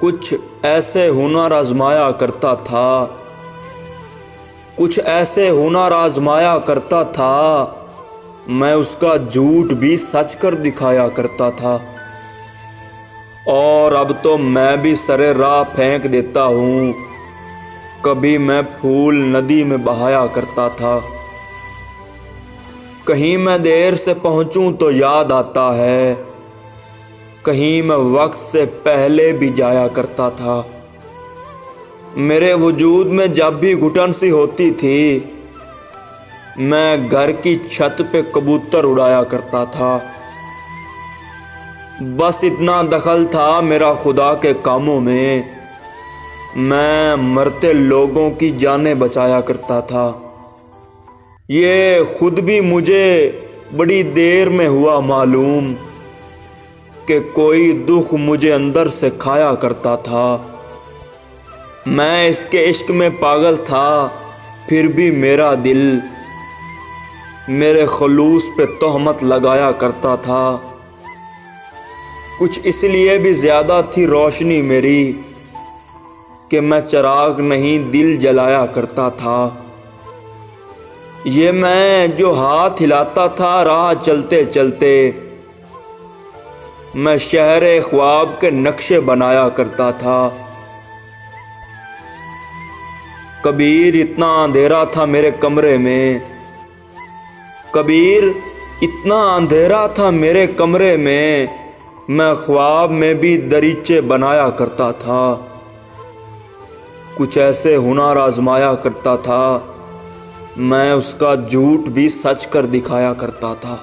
कुछ ऐसे हुनर आजमाया करता था, कुछ ऐसे हुनर आजमाया करता था, मैं उसका झूठ भी सच कर दिखाया करता था। और अब तो मैं भी सरे राह फेंक देता हूँ, कभी मैं फूल नदी में बहाया करता था। कहीं मैं देर से पहुँचूँ तो याद आता है, कहीं मैं वक्त से पहले भी जाया करता था। मेरे वजूद में जब भी घुटन सी होती थी, मैं घर की छत पे कबूतर उड़ाया करता था। बस इतना दखल था मेरा खुदा के कामों में, मैं मरते लोगों की जानें बचाया करता था। ये खुद भी मुझे बड़ी देर में हुआ मालूम कि कोई दुख मुझे अंदर से खाया करता था। मैं इसके इश्क में पागल था, फिर भी मेरा दिल मेरे खलूस पे तोहमत लगाया करता था। कुछ इसलिए भी ज़्यादा थी रोशनी मेरी कि मैं चिराग नहीं दिल जलाया करता था। ये मैं जो हाथ हिलाता था राह चलते चलते, मैं शहरे ख्वाब के नक्शे बनाया करता था। कबीर इतना अंधेरा था मेरे कमरे में, कबीर इतना अंधेरा था मेरे कमरे में, मैं ख्वाब में भी दरीचे बनाया करता था। कुछ ऐसे हुनर आजमाया करता था, मैं उसका झूठ भी सच कर दिखाया करता था।